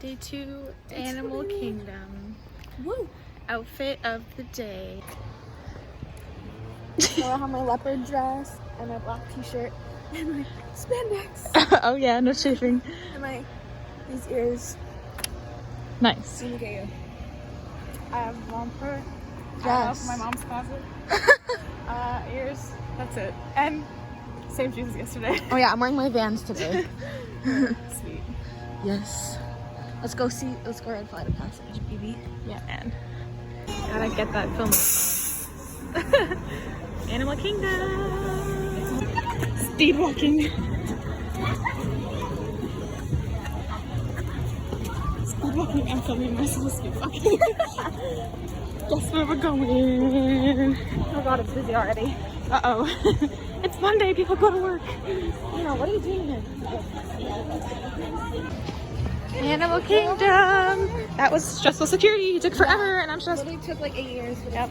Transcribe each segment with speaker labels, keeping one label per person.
Speaker 1: Day 2, Animal Kingdom.
Speaker 2: Woo!
Speaker 1: Outfit of the day.
Speaker 2: So I have my leopard dress and my black t-shirt and my spandex.
Speaker 1: Oh yeah, no chafing.
Speaker 2: And these ears.
Speaker 1: Nice.
Speaker 2: Let me get you.
Speaker 3: I have romper.
Speaker 2: Yes.
Speaker 3: My mom's closet. Ears. That's it. And same shoes as yesterday.
Speaker 2: Oh yeah, I'm wearing my Vans today.
Speaker 3: Sweet.
Speaker 2: Yes. Let's go ride Flight of Passage, baby.
Speaker 1: Yeah, man. Gotta get that film up. Animal Kingdom. Speed walking. Speed walking. I'm filming myself speed walking. Guess where we're going?
Speaker 2: Oh god, it's busy already.
Speaker 1: Uh-oh. It's Monday, people go to work.
Speaker 2: You know, what are you doing here?
Speaker 1: Animal Kingdom. That was stressful security. It took forever, and I'm stressed.
Speaker 2: It literally took like 8 years. But
Speaker 1: Yep.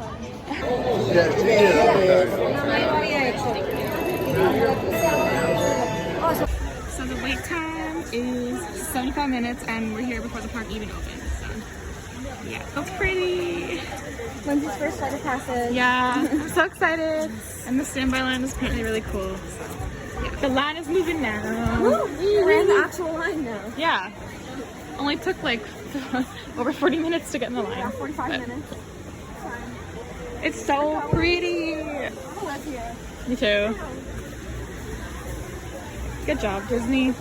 Speaker 1: So the wait time is 75 minutes, and we're here before the park even opens. So yeah, that's pretty.
Speaker 2: Lindsay's first Flight of Passage.
Speaker 1: Yeah, I'm so excited. And the standby line is apparently really cool. So yeah, the line is moving now.
Speaker 2: We're in the actual line now.
Speaker 1: Yeah. Only took like over 40 minutes to get in the line.
Speaker 2: Yeah, 45 minutes.
Speaker 1: It's so pretty.
Speaker 2: I live here.
Speaker 1: Me too. Good job, Disney.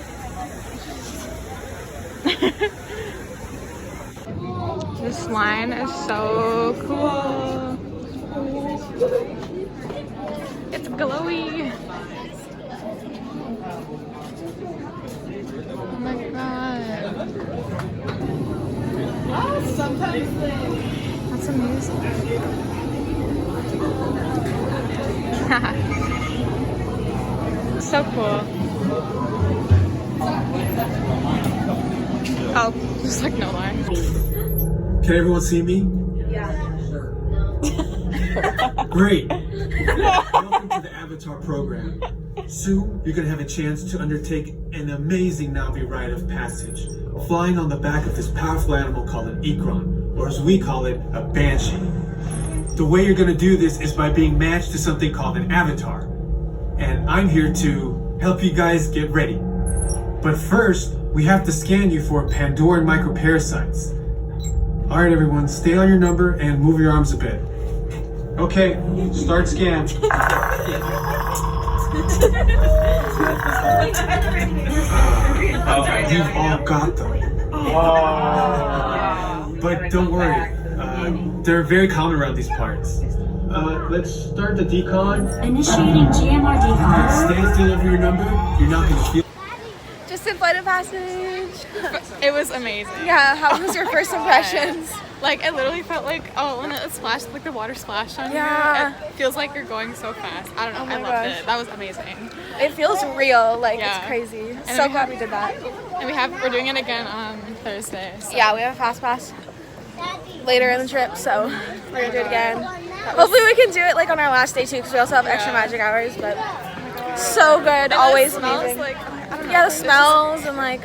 Speaker 1: This line is so cool. It's glowy. Oh my god. That's amazing. So cool. Oh, there's like no line.
Speaker 4: Can everyone see me?
Speaker 2: Yeah.
Speaker 4: Great. Welcome to the Avatar program. Soon, you're going to have a chance to undertake an amazing Navi rite of passage, flying on the back of this powerful animal called an Ikron, or as we call it, a Banshee. The way you're going to do this is by being matched to something called an avatar. And I'm here to help you guys get ready. But first, we have to scan you for Pandoran microparasites. Alright everyone, stay on your number and move your arms a bit. Okay, start scan. You've all got them. But don't worry, they're very common around these parts. Let's start the decon.
Speaker 5: Initiating GMR decon.
Speaker 4: Stay still over your number. You're not going to feel.
Speaker 2: Just in Flight of Passage.
Speaker 1: It was amazing.
Speaker 2: Yeah, how was your first impressions?
Speaker 1: Like, it literally felt like, oh, when it splashed, like the water splashed on
Speaker 2: Yeah.
Speaker 1: you. It feels like you're going so fast. I don't know.
Speaker 2: Oh my
Speaker 1: I loved
Speaker 2: gosh.
Speaker 1: it. That was amazing.
Speaker 2: It feels real, like
Speaker 1: Yeah.
Speaker 2: it's crazy.
Speaker 1: And
Speaker 2: So
Speaker 1: we
Speaker 2: glad
Speaker 1: have-
Speaker 2: we did that.
Speaker 1: And we're doing it again on Thursday. So.
Speaker 2: Yeah, we have a fast pass later in the trip, so we're gonna do it again. Hopefully we can do it like on our last day too, because we also have extra magic hours. But so good,
Speaker 1: And
Speaker 2: always
Speaker 1: it smells
Speaker 2: amazing.
Speaker 1: like, I don't know.
Speaker 2: Yeah, the
Speaker 1: it's just
Speaker 2: smells and like,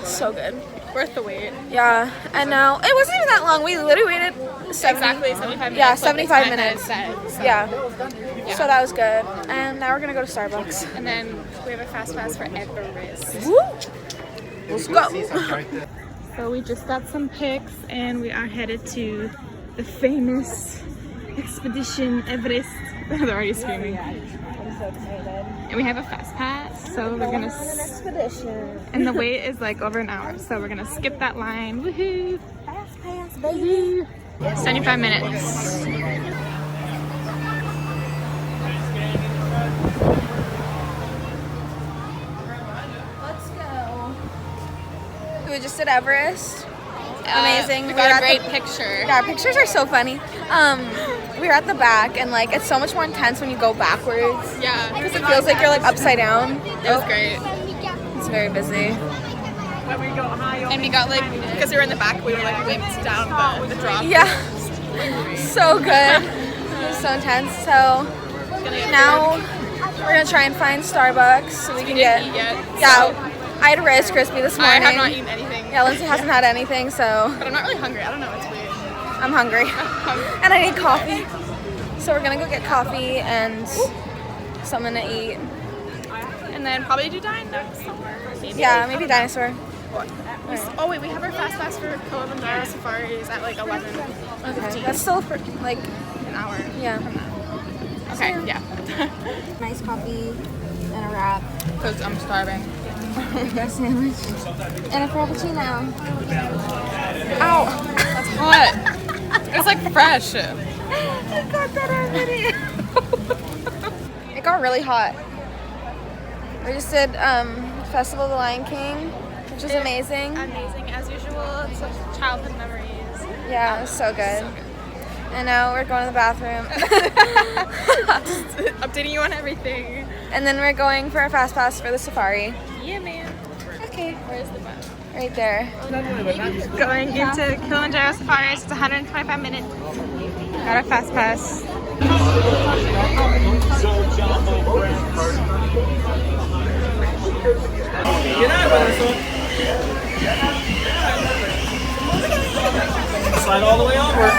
Speaker 2: so good.
Speaker 1: worth the wait.
Speaker 2: Yeah, and now it wasn't even that long. We literally waited
Speaker 1: Exactly 75 minutes.
Speaker 2: Yeah,
Speaker 1: like the
Speaker 2: 75
Speaker 1: time that it
Speaker 2: minutes.
Speaker 1: said, so.
Speaker 2: Yeah. So that was good. And now we're gonna go to Starbucks.
Speaker 1: And then we have a fast pass for Everest.
Speaker 2: Woo! Let's go.
Speaker 1: So we just got some pics and we are headed to the famous expedition Everest. They're already screaming.
Speaker 2: I'm so excited.
Speaker 1: And we have a fast pass, so we're gonna.
Speaker 2: Expedition.
Speaker 1: And the wait is like over an hour, so we're gonna skip that line. Woohoo!
Speaker 2: Fast pass, baby.
Speaker 1: 75 minutes.
Speaker 2: Let's go. We just did Everest. Amazing.
Speaker 1: We
Speaker 2: were
Speaker 1: got
Speaker 2: at
Speaker 1: a great
Speaker 2: the-
Speaker 1: picture.
Speaker 2: Yeah, our pictures are so funny. We were at the back, and like it's so much more intense when you go backwards.
Speaker 1: Yeah.
Speaker 2: Because it feels like you're like upside down.
Speaker 1: It was great.
Speaker 2: It's very busy.
Speaker 1: And we got like, because we were in the back, we were like whipped down the drop.
Speaker 2: Yeah. So good. It was so intense. So now we're gonna try and find Starbucks so we can get.
Speaker 1: Eat yet,
Speaker 2: Yeah.
Speaker 1: so-
Speaker 2: I had a Rice Krispie this morning.
Speaker 3: I have not eaten anything.
Speaker 2: Yeah, Lindsay hasn't had anything, so.
Speaker 3: But I'm not really hungry. I don't know. It's weird.
Speaker 2: I'm hungry. And I need coffee. So we're gonna go get coffee and something to eat.
Speaker 3: And then probably do dinosaurs somewhere. Maybe.
Speaker 2: Yeah, maybe dinosaur.
Speaker 3: Oh wait, we have our fast pass for Kilimanjaro Safaris at like 11.
Speaker 2: Okay, that's still for like
Speaker 3: An hour.
Speaker 2: yeah.
Speaker 3: Okay, yeah.
Speaker 2: Nice coffee and a wrap.
Speaker 3: Because I'm starving.
Speaker 2: A sandwich and a frappuccino.
Speaker 3: Ow! That's hot. It's like fresh.
Speaker 2: I got that on video. It got really hot. We just did Festival of the Lion King, which was amazing.
Speaker 3: Amazing as usual. It's such childhood memories.
Speaker 2: Yeah, it was so good. And now we're going to the bathroom.
Speaker 3: Just updating you on everything.
Speaker 2: And then we're going for a fast pass for the safari.
Speaker 3: Yeah, man.
Speaker 2: Okay.
Speaker 3: Where's the bus?
Speaker 2: Right there.
Speaker 1: Going into Kilimanjaro Safari. It's 125 minutes. Got a fast pass.
Speaker 6: Slide all the way over.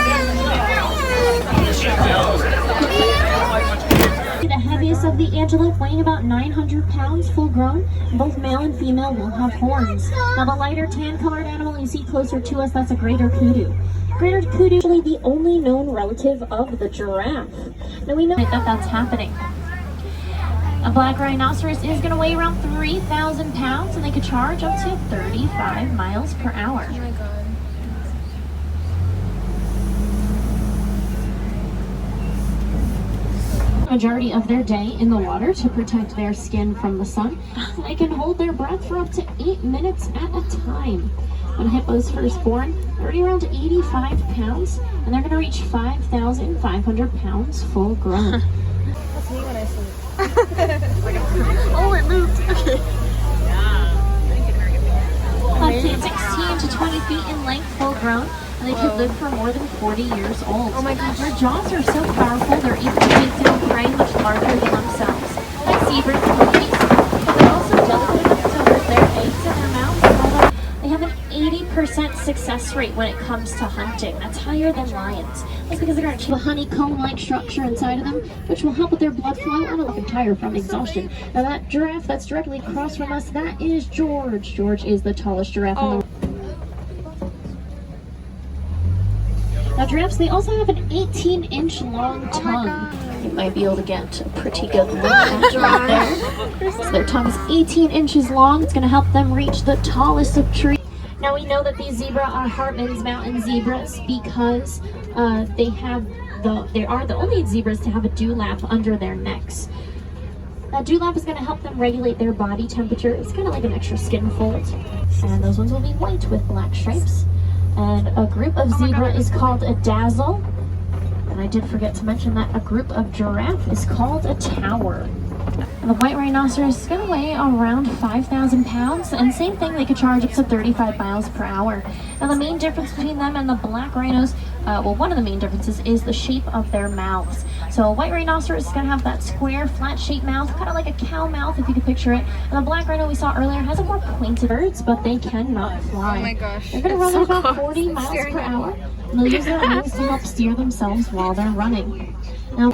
Speaker 5: The heaviest of the antelope, weighing about 900 pounds, full grown. Both male and female will have horns. Now the lighter tan-colored animal you see closer to us, that's a greater kudu. Greater kudu is actually the only known relative of the giraffe. Now we know that that's happening. A black rhinoceros is going to weigh around 3,000 pounds, and they could charge up to 35 miles per hour.
Speaker 2: Oh my god.
Speaker 5: Majority of their day in the water to protect their skin from the sun. They can hold their breath for up to 8 minutes at a time. When hippos first born, they're already around 85 pounds, and they're going to reach 5,500 pounds full grown.
Speaker 2: That's me when I sleep.
Speaker 3: Oh, it moved. Okay.
Speaker 5: Up to 16 to 20 feet in length, full grown, and they could live for more than 40 years old.
Speaker 2: Oh my gosh.
Speaker 5: Their jaws are so powerful, they're able to take down prey much larger than themselves, like zebras and monkeys. But they're also delicate enough to hold their eggs in their mouths. Although they have an 80% success rate when it comes to hunting. That's higher than lions. That's because they're going to achieve a honeycomb-like structure inside of them, which will help with their blood flow and will tire from exhaustion. Now that giraffe that's directly across from us, that is George. George is the tallest giraffe in the world. Now giraffes, they also have an 18-inch long tongue. You might be able to get a pretty good look at right there. So their tongue is 18 inches long. It's going to help them reach the tallest of trees. Now we know that these zebra are Hartman's Mountain zebras because they are the only zebras to have a dewlap under their necks. That dewlap is going to help them regulate their body temperature. It's kind of like an extra skin fold. And those ones will be white with black stripes. And a group of zebra is called a dazzle. And I did forget to mention that a group of giraffe is called a tower. And the white rhinoceros is going to weigh around 5,000 pounds, and same thing, they could charge up to 35 miles per hour. Now the main difference between them and the black rhinos, well, one of the main differences is the shape of their mouths. So a white rhinoceros is going to have that square, flat-shaped mouth, kind of like a cow mouth if you could picture it. And the black rhino we saw earlier has a more pointed birds, but they cannot fly.
Speaker 2: Oh my gosh.
Speaker 5: They're going to run at about 40 miles per hour, and they'll use their wings to help steer themselves while they're running. Now,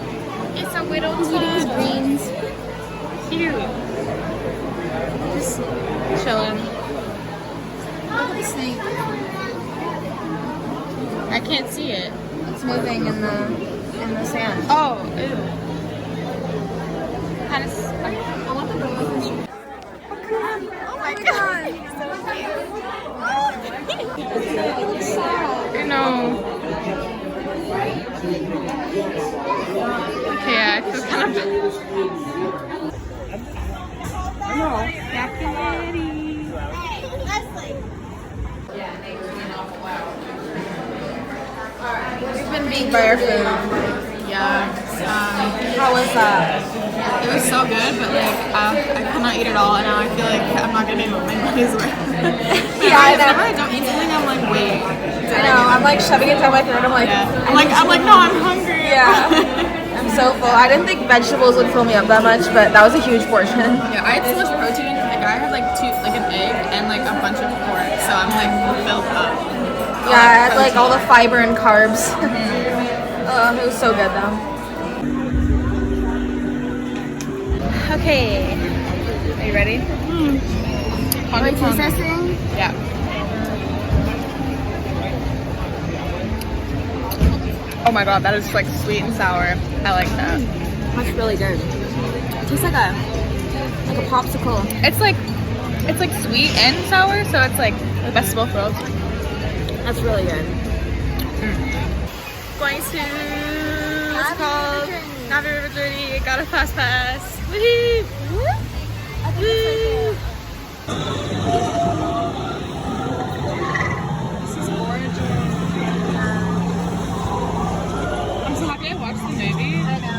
Speaker 3: It's a widow tea.
Speaker 2: Greens.
Speaker 3: Cute. Just chilling.
Speaker 2: Look at the snake.
Speaker 3: I can't see it.
Speaker 2: It's moving in the sand.
Speaker 3: Oh, ew. Kind of. I want the dog.
Speaker 2: Oh my god.
Speaker 3: I know. Okay, yeah, I feel kind of. Yak Yeti.
Speaker 2: We've been beat by our food.
Speaker 3: Yeah.
Speaker 2: How was that?
Speaker 3: It was so good, but like I could not eat it all, and now I feel like I'm not getting my money's worth.
Speaker 2: Yeah, I know.
Speaker 3: Whenever I don't eat something, I'm like, wait.
Speaker 2: I know. I'm like shoving it down my throat. I'm like,
Speaker 3: I'm like, no, I'm hungry.
Speaker 2: yeah. I'm so full. I didn't think vegetables would fill me up that much, but that was a huge portion.
Speaker 3: Yeah, I had so much protein. Like I I had like an egg and like a bunch of pork, so I'm like filled up.
Speaker 2: Yeah, I had like all the fiber and carbs. It was so good though. Okay.
Speaker 3: Are you ready?
Speaker 2: Are you processing?
Speaker 3: Yeah. Oh my god, that is like sweet and sour. I like that.
Speaker 2: That's really good. It tastes like a popsicle.
Speaker 3: It's like sweet and sour, so it's like the best of both worlds.
Speaker 2: That's really good.
Speaker 3: Going to what's it called? Navi River Journey. Got a fast pass. Woohoo! Woo! This is gorgeous. I'm so happy I watched the movie.
Speaker 2: I know.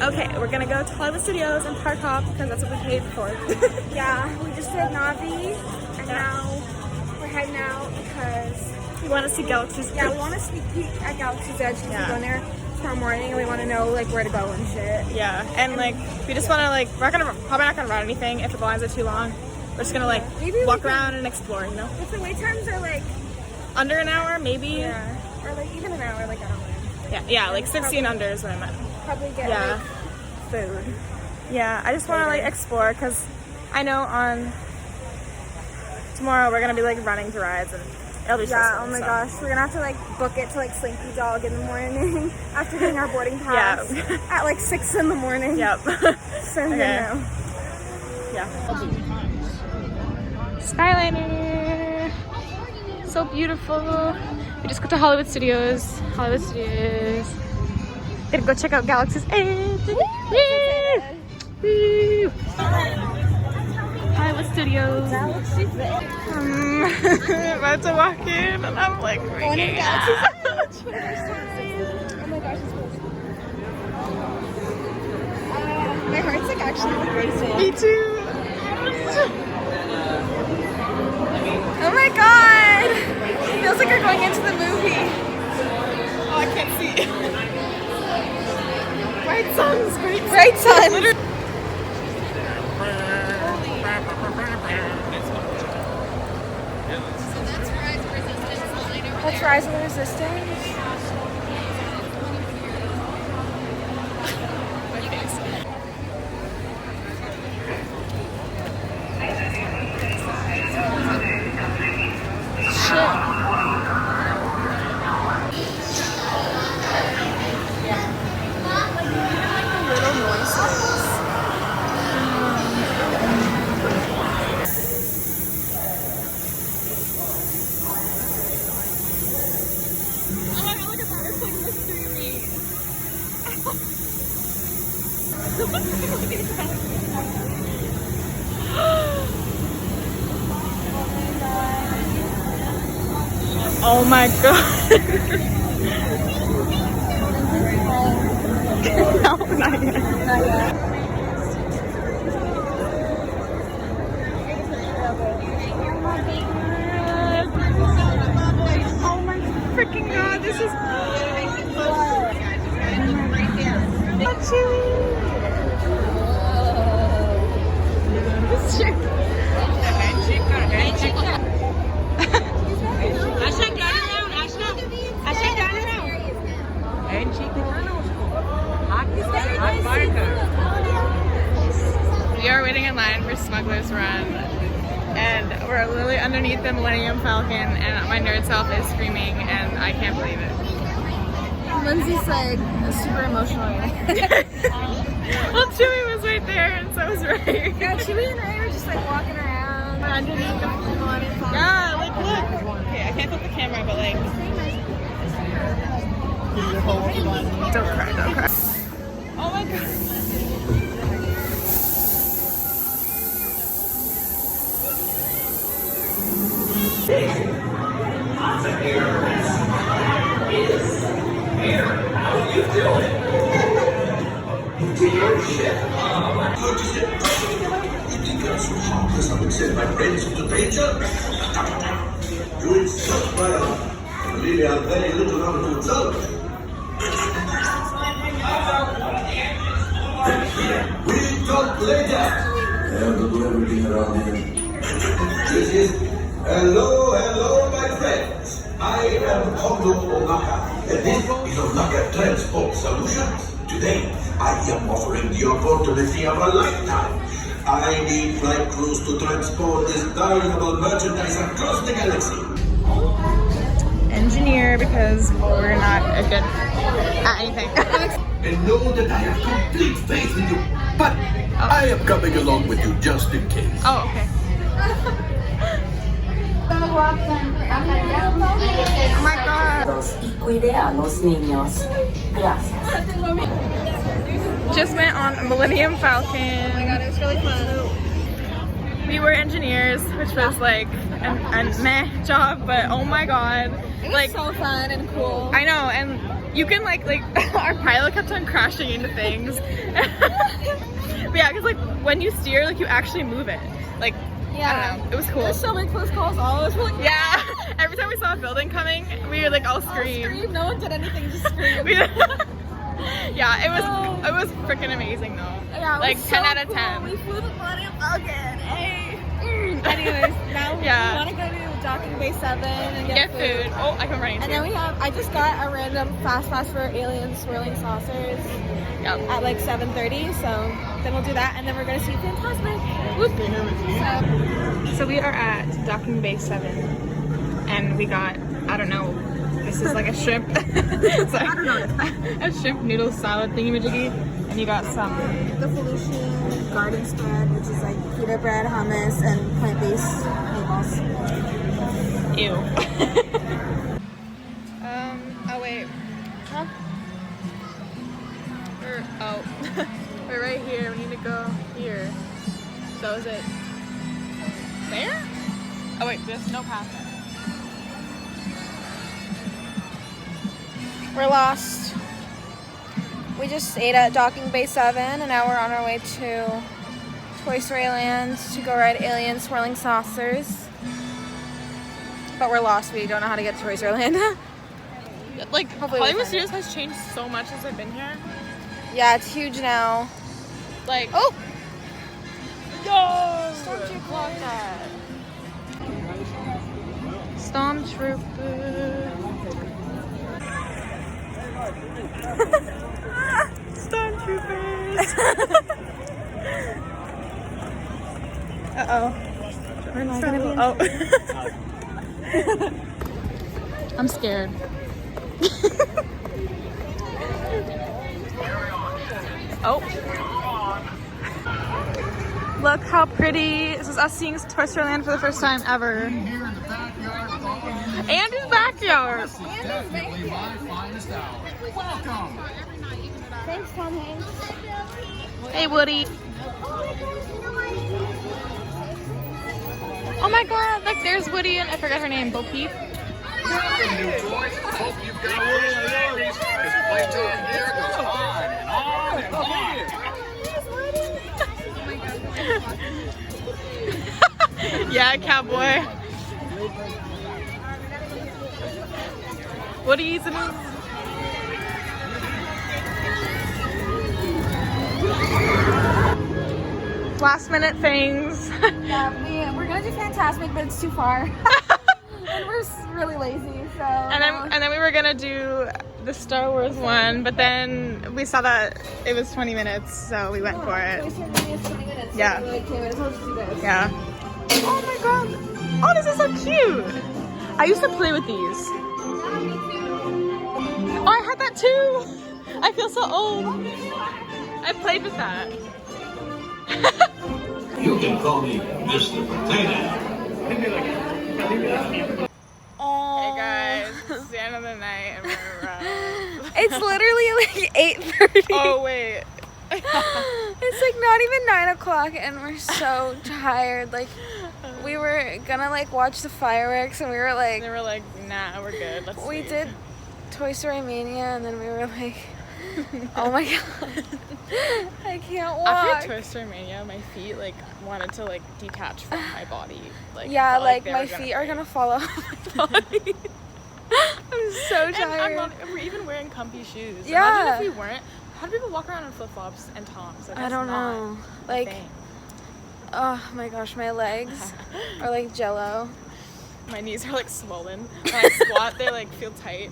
Speaker 3: Okay, we're gonna go to Hollywood Studios and park hop because that's what we paid for.
Speaker 1: Yeah, we just did Navi, and now we're heading out because
Speaker 3: We want to see Galaxy's Edge.
Speaker 1: we want to sneak peek at Galaxy's Edge because we're going there tomorrow morning and we want to know like where to go and shit.
Speaker 3: Yeah, and like we just want to like probably not gonna ride anything if the lines are too long. We're just gonna like
Speaker 1: Maybe
Speaker 3: walk around and explore, you know.
Speaker 1: If the wait times are like
Speaker 3: Under an hour, maybe.
Speaker 1: or like even an hour, like I don't know.
Speaker 3: Yeah, like 60 and under is what I meant.
Speaker 1: Probably get
Speaker 3: Yeah.
Speaker 1: like food.
Speaker 3: Yeah, I just want to like explore because I know on tomorrow we're gonna be like running to rides and it'll be
Speaker 1: Yeah,
Speaker 3: stressful,
Speaker 1: oh my
Speaker 3: so.
Speaker 1: gosh, we're gonna have to like book it to like Slinky Dog in the morning after getting our boarding pass at like 6 in the morning.
Speaker 3: Yep.
Speaker 1: So you know.
Speaker 3: Yeah. Skyliner. So beautiful. We just got to Hollywood Studios. Gonna go check out Galaxy's Edge. Woo! Woo! Hollywood Studios. About to walk in and I'm like freaking out.
Speaker 1: Oh my gosh, it's close. My heart's like actually like racing.
Speaker 3: Me too.
Speaker 2: Oh my god! Feels like we're going into the movie.
Speaker 3: Oh, I can't see.
Speaker 2: Bright suns, bright suns. Let's Rise of the Resistance.
Speaker 3: Oh my god. No, not yet. Oh my freaking god, this is so chewy. We are waiting in line for Smugglers Run, and we're literally underneath the Millenium Falcon, and my nerd self is screaming, and I can't believe it.
Speaker 2: Lindsay's like super emotional.
Speaker 3: Well, Chewy was right there, and so was Ray.
Speaker 2: Yeah, Chewy and Ray were just like walking around underneath the Millennium Falcon.
Speaker 3: Yeah, like look. Okay, I can't flip the camera, but like. Don't cry, don't cry. Oh my god.
Speaker 7: Doing such well. Really, I'm very little number to observe. We talk later. I have to do everything around here. This is hello, my friends. I am Kondo Onaka, and this is Onaka Transport Solutions. Today, I am offering the opportunity of a lifetime. I need flight crews to transport this valuable merchandise across the galaxy.
Speaker 3: Engineer, because we're not good at anything.
Speaker 7: And know that I have complete faith in you, but I am coming along with you just in case.
Speaker 3: Oh, okay. Oh my god.
Speaker 8: Y cuide a los niños. Gracias.
Speaker 3: Just went on a Millenium Falcon.
Speaker 2: Oh my god, it was really fun.
Speaker 3: We were engineers, which was like a meh job, but oh my god.
Speaker 2: It was
Speaker 3: Like,
Speaker 2: so fun and cool.
Speaker 3: I know, and you can like our pilot kept on crashing into things. But yeah, because like when you steer, like you actually move it. Like, I don't know, it was cool.
Speaker 2: There's so many close calls. All of us were like,
Speaker 3: Yeah, every time we saw a building coming, we would like all scream.
Speaker 2: No one did anything, just scream.
Speaker 3: Yeah, it was freaking amazing though.
Speaker 2: Yeah,
Speaker 3: like 10 out of 10.
Speaker 2: We flew the Millennium Falcon. Hey. Anyways, now
Speaker 3: Yeah.
Speaker 2: we want to go to Docking Bay 7 and
Speaker 3: Get food. Oh, I come running
Speaker 2: And then I just got a random fast pass for Alien Swirling Saucers at like 7:30. So then we'll do that, and then we're gonna see Fantasmic. Whoop.
Speaker 3: So we are at Docking Bay 7, and we got, I don't know, this is like a shrimp. A shrimp noodle salad thingy-majiggy, and you got some.
Speaker 2: The Felucian garden spread, which is like pita bread, hummus, and plant-based meatballs.
Speaker 3: Ew. Oh wait.
Speaker 2: Huh?
Speaker 3: We're right here. We need to go here. So is it there? Oh wait, there's no path there.
Speaker 2: We're lost. We just ate at Docking Bay 7, and now we're on our way to Toy Story Land to go ride Alien Swirling Saucers. But we're lost. We don't know how to get to Toy Story Land.
Speaker 3: Like,
Speaker 2: Hopefully we
Speaker 3: Hollywood
Speaker 2: find
Speaker 3: Studios has changed so much since I've been here.
Speaker 2: Yeah, it's huge now.
Speaker 3: Like,
Speaker 2: Oh!
Speaker 3: no!
Speaker 2: Stormtrooper.
Speaker 3: Block that. Stormtrooper. Stormtroopers. Uh-oh.
Speaker 2: We're not gonna be
Speaker 3: Oh. I'm scared. Oh. Look how pretty. This is us seeing Toy Story Land for the first time ever. And his backyard.
Speaker 2: Thanks, Tom Hanks.
Speaker 3: Hey, Woody. Oh my god, like there's Woody and I forgot her name, Bo Peep.
Speaker 9: Welcome, new toys. Hope you've got one of yours. Because playtime here goes on and on and on.
Speaker 3: Yeah, cowboy. Woody's in his... Last minute things.
Speaker 2: Yeah, we're gonna do Fantasmic, but it's too far. And we're really lazy, so.
Speaker 3: And then we were gonna do the Star Wars one, but then we saw that it was 20 minutes, so we went for it. Yeah. Yeah. Oh my god. Oh, this is so cute. I used to play with these. Oh, I had that too. I feel so old. I played with that.
Speaker 7: You can call me Mr. Potato.
Speaker 3: Hey guys, it's the end of the night and we're
Speaker 2: It's literally like 8:30.
Speaker 3: Oh wait.
Speaker 2: It's like not even 9 o'clock and we're so tired. Like we were gonna like watch the fireworks, and we were like,
Speaker 3: They were like, nah, we're good. Let's
Speaker 2: we
Speaker 3: leave.
Speaker 2: did Toy Story Mania, and then we were like, oh my god, I can't walk.
Speaker 3: After Toy Story Mania, my feet like wanted to like detach from my body. Like
Speaker 2: Yeah,
Speaker 3: felt
Speaker 2: like
Speaker 3: they
Speaker 2: my
Speaker 3: were gonna
Speaker 2: feet are
Speaker 3: break.
Speaker 2: gonna fall off my body. I'm so
Speaker 3: And
Speaker 2: tired.
Speaker 3: we're even wearing comfy shoes.
Speaker 2: Yeah.
Speaker 3: Imagine if we weren't. How do people walk around in flip flops and Toms? Like,
Speaker 2: I
Speaker 3: that's
Speaker 2: don't
Speaker 3: not
Speaker 2: know.
Speaker 3: a
Speaker 2: Like,
Speaker 3: thing.
Speaker 2: oh my gosh, my legs are like jello.
Speaker 3: My knees are like swollen. When I squat, they like feel tight.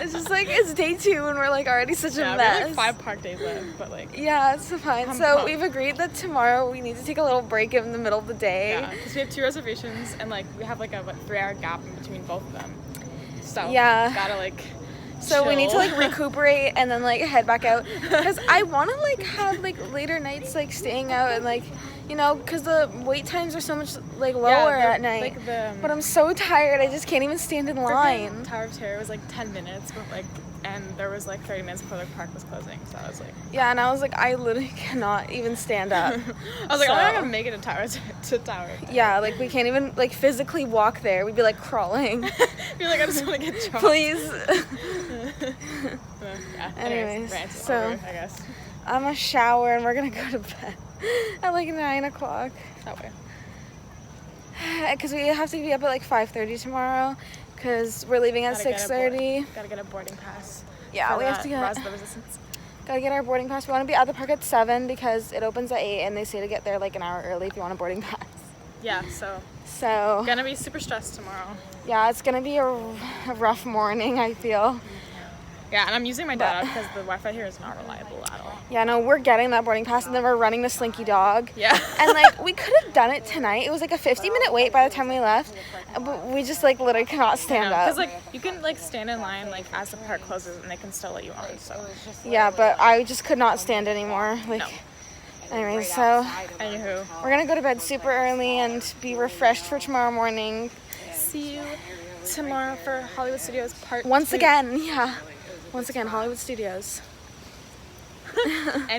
Speaker 2: It's just like it's day 2 and we're like already such a
Speaker 3: Yeah, we
Speaker 2: mess.
Speaker 3: have like 5 park days left, but like
Speaker 2: Yeah, it's fine.
Speaker 3: I'm
Speaker 2: So
Speaker 3: pumped.
Speaker 2: we've agreed that tomorrow we need to take a little break in the middle of the day.
Speaker 3: yeah, because we have 2 reservations and like we have like a 3-hour gap in between both of them. So
Speaker 2: Yeah.
Speaker 3: gotta like.
Speaker 2: So we need to
Speaker 3: chill.
Speaker 2: like recuperate and then like head back out because I want to like have like later nights like staying out and like, you know, because the wait times are so much like lower at night.
Speaker 3: Like the
Speaker 2: But I'm so tired, I just can't even stand in line.
Speaker 3: freaking Tower of Terror was like 10 minutes, but like, and there was like 30 minutes before the park was closing. So I was like,
Speaker 2: Yeah, and I was like, I literally cannot even stand up.
Speaker 3: I was like, I'm not
Speaker 2: So-
Speaker 3: gonna make it to Tower to Tower.
Speaker 2: Yeah, like we can't even like physically walk there. We'd be like crawling.
Speaker 3: You're like, I just want to get dropped.
Speaker 2: Please.
Speaker 3: Yeah.
Speaker 2: Anyways,
Speaker 3: rant
Speaker 2: so-
Speaker 3: over, I guess
Speaker 2: I'm a shower and we're gonna go to bed at like 9 o'clock.
Speaker 3: that way.
Speaker 2: Because we have to be up at like 5:30 tomorrow because we're leaving at
Speaker 3: Gotta get a
Speaker 2: 6:30.
Speaker 3: Gotta get a boarding pass.
Speaker 2: Yeah,
Speaker 3: for
Speaker 2: we have
Speaker 3: that
Speaker 2: to get
Speaker 3: Rise of the Resistance.
Speaker 2: gotta get our boarding pass. We want to be at the park at 7 because it opens at 8 and they say to get there like an hour early if you want a boarding pass.
Speaker 3: Yeah, so
Speaker 2: So
Speaker 3: gonna be super stressed tomorrow.
Speaker 2: yeah, it's gonna be a rough morning, I feel.
Speaker 3: Yeah, and I'm using my data because the Wi-Fi here is not reliable at all.
Speaker 2: Yeah, no, we're getting that boarding pass and then we're running the Slinky Dog.
Speaker 3: Yeah.
Speaker 2: And like we could have done it tonight. It was like a 50-minute wait by the time we left, but we just like literally cannot stand up.
Speaker 3: Because like you can like stand in line like as the park closes and they can still let you on. So
Speaker 2: Yeah, but I just could not stand anymore. Like,
Speaker 3: No.
Speaker 2: anyway, so
Speaker 3: anywho,
Speaker 2: we're gonna go to bed super early and be refreshed for tomorrow morning.
Speaker 3: see you tomorrow for Hollywood Studios Part
Speaker 2: Once
Speaker 3: 2.
Speaker 2: again, yeah. Once again, Hollywood Studios.